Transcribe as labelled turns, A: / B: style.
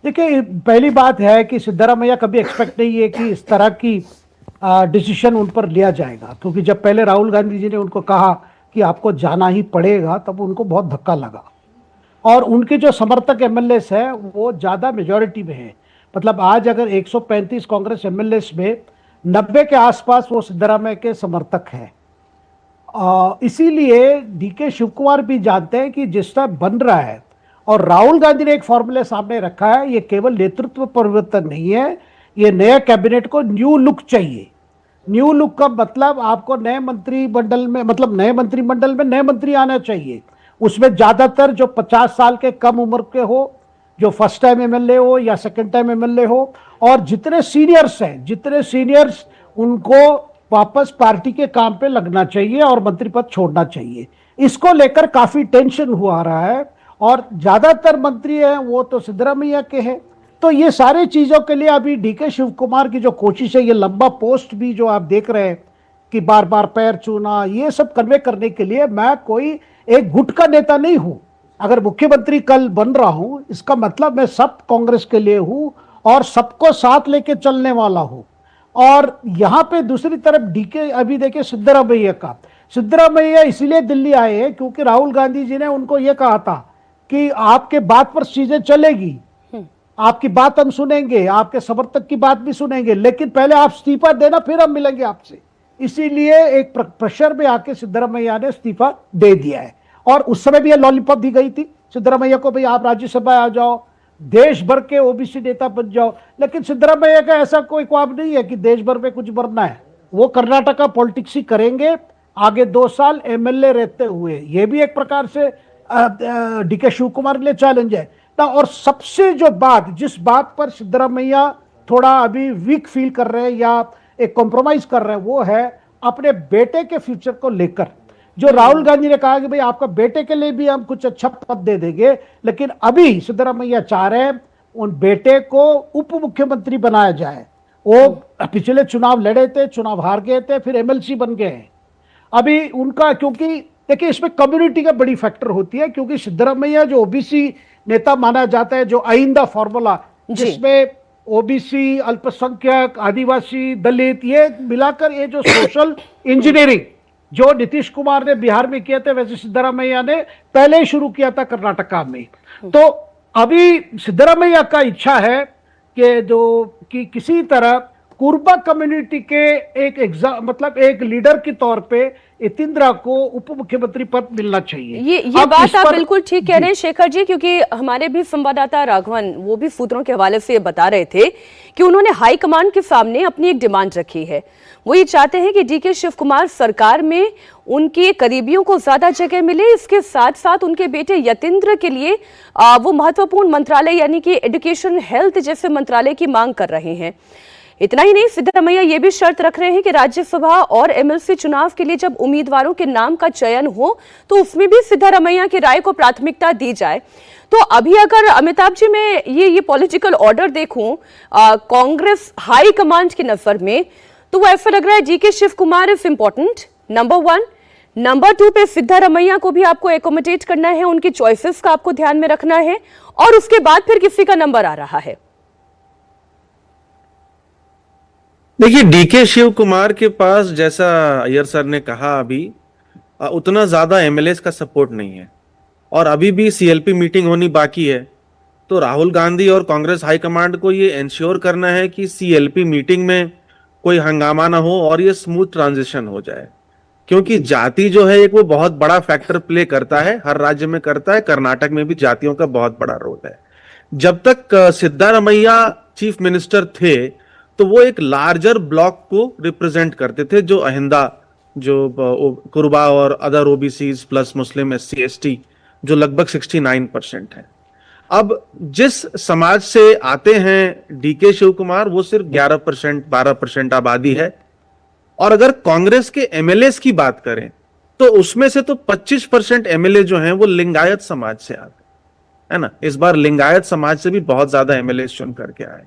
A: देखिए, पहली बात है कि सिद्धारमैया कभी एक्सपेक्ट नहीं है कि इस तरह की डिसीजन उन पर लिया जाएगा, क्योंकि जब पहले राहुल गांधी जी ने उनको कहा कि आपको जाना ही पड़ेगा, तब उनको बहुत धक्का लगा। और उनके जो समर्थक एमएलएस है वो ज़्यादा मेजॉरिटी में है। मतलब आज अगर 135 कांग्रेस एमएलएस में 90 के आसपास वो सिद्धारमैया के समर्थक हैं। इसीलिए डीके शिव कुमार भी जानते हैं कि जिस तरह बन रहा है, और राहुल गांधी ने एक फॉर्मूले सामने रखा है, ये केवल नेतृत्व परिवर्तन नहीं है, ये नए कैबिनेट को न्यू लुक चाहिए। न्यू लुक का मतलब आपको नए मंत्रिमंडल में, मतलब नए मंत्रिमंडल में नए मंत्री आना चाहिए। उसमें ज्यादातर जो 50 साल के कम उम्र के हो, जो फर्स्ट टाइम एमएलए हो या सेकंड टाइम एमएलए हो, और जितने सीनियर्स उनको वापस पार्टी के काम पे लगना चाहिए और मंत्री पद छोड़ना चाहिए। इसको लेकर काफी टेंशन हुआ रहा है, और ज्यादातर मंत्री हैं वो तो सिद्धारमैया के हैं। तो ये सारी चीजों के लिए अभी डीके शिव कुमार की जो कोशिश है, ये लंबा पोस्ट भी जो आप देख रहे हैं कि बार बार पैर छूना, ये सब कन्वे करने के लिए, मैं कोई एक गुट का नेता नहीं हूं। अगर मुख्यमंत्री कल बन रहा हूं, इसका मतलब मैं सब कांग्रेस के लिए हूं और सबको साथ लेके चलने वाला हूं। और यहां पे दूसरी तरफ डीके, अभी देखिए सिद्धारमैया इसीलिए दिल्ली आए हैं क्योंकि राहुल गांधी जी ने उनको यह कहा था कि आपके बात पर चीजें चलेगी, आपकी बात हम सुनेंगे, आपके समर्थक की बात भी सुनेंगे, लेकिन पहले आप इस्तीफा देना, फिर हम मिलेंगे आपसे। इसीलिए एक प्रेशर में आके सिद्धारमैया ने इस्तीफा दे दिया है। और उस समय भी यह लॉलीपॉप दी गई थी सिद्धारमैया को, भाई आप राज्यसभा आ जाओ, देश भर के ओबीसी नेता बन जाओ। लेकिन सिद्धारमैया का ऐसा कोई ख्वाब नहीं है कि देश भर में कुछ बनना है। वो कर्नाटका पॉलिटिक्स ही करेंगे आगे 2 साल एमएलए रहते हुए। ये भी एक प्रकार से डीके शिव कुमार के लिए चैलेंज है ना। और सबसे जो बात, जिस बात पर सिद्धारमैया थोड़ा अभी वीक फील कर रहे हैं या एक कॉम्प्रोमाइज कर रहे हैं, वो है अपने बेटे के फ्यूचर को लेकर। जो राहुल गांधी ने कहा कि भाई आपका बेटे के लिए भी हम कुछ अच्छा पद दे देंगे, लेकिन अभी सिद्धारमैया चाह रहे हैं उन बेटे को उप मुख्यमंत्री बनाया जाए। वो पिछले चुनाव लड़े थे, चुनाव हार गए थे, फिर एमएलसी बन गए हैं अभी उनका। क्योंकि देखिए, इसमें कम्युनिटी का बड़ी फैक्टर होती है, क्योंकि सिद्धारमैया जो ओबीसी नेता माना जाता है, जो आइंदा फॉर्मूला जिसमें ओबीसी, अल्पसंख्यक, आदिवासी, दलित, ये मिलाकर ये जो सोशल इंजीनियरिंग जो नीतीश कुमार ने बिहार में किया था, वैसे सिद्धारमैया ने पहले ही शुरू किया था कर्नाटका में। तो अभी सिद्धारमैया का इच्छा है कि किसी तरह कुर्बा कम्युनिटी के मतलब एक लीडर के तौर पे यतींद्रा को उप मुख्यमंत्री पद मिलना चाहिए।
B: ये बात आप बिल्कुल ठीक कह रहे हैं शेखर जी, क्योंकि हमारे भी संवाददाता राघवन, वो भी सूत्रों के हवाले से बता रहे थे कि उन्होंने हाईकमान के सामने अपनी एक डिमांड रखी है। वो ये चाहते हैं कि डीके शिव कुमार सरकार में उनके करीबियों को ज्यादा जगह मिले, इसके साथ साथ उनके बेटे यतींद्र के लिए वो महत्वपूर्ण मंत्रालय यानी कि एजुकेशन, हेल्थ जैसे मंत्रालय की मांग कर रहे हैं। इतना ही नहीं, सिद्धारमैया ये भी शर्त रख रहे हैं कि राज्यसभा और एमएलसी चुनाव के लिए जब उम्मीदवारों के नाम का चयन हो तो उसमें भी सिद्धारमैया की राय को प्राथमिकता दी जाए। तो अभी अगर अमिताभ जी मैं ये पॉलिटिकल ऑर्डर देखूं कांग्रेस हाई कमांड की नजर में, तो वो ऐसा लग रहा है DK Shiv Kumar is important, number 1। Number 2 पे सिद्धारमैया को भी आपको एकोमोडेट करना है, उनकी चॉइसेस का आपको ध्यान में रखना है, और उसके बाद फिर किसी का नंबर आ रहा है।
C: देखिए, डीके शिव कुमार के पास, जैसा अय्यर सर ने कहा, अभी उतना ज्यादा एमएलएस का सपोर्ट नहीं है और अभी भी सीएलपी मीटिंग होनी बाकी है। तो राहुल गांधी और कांग्रेस हाईकमांड को ये इंश्योर करना है कि सीएलपी मीटिंग में कोई हंगामा ना हो और ये स्मूथ ट्रांजिशन हो जाए, क्योंकि जाति जो है एक वो बहुत बड़ा फैक्टर प्ले करता है, हर राज्य में करता है, कर्नाटक में भी जातियों का बहुत बड़ा रोल है। जब तक सिद्धारमैया चीफ मिनिस्टर थे तो वो एक लार्जर ब्लॉक को रिप्रेजेंट करते थे, जो अहिंदा, जो कुर्बा और अदर ओबीसीज प्लस मुस्लिम, एससी, एसटी, जो लगभग 69% है। अब जिस समाज से आते हैं डीके शिव कुमार, वो सिर्फ 11%, 12% आबादी है। और अगर कांग्रेस के एमएलएस की बात करें तो उसमें से तो 25% एमएलए जो हैं वो लिंगायत समाज से आते हैं, है ना। इस बार लिंगायत समाज से भी बहुत ज्यादा एमएलए चुन करके आए।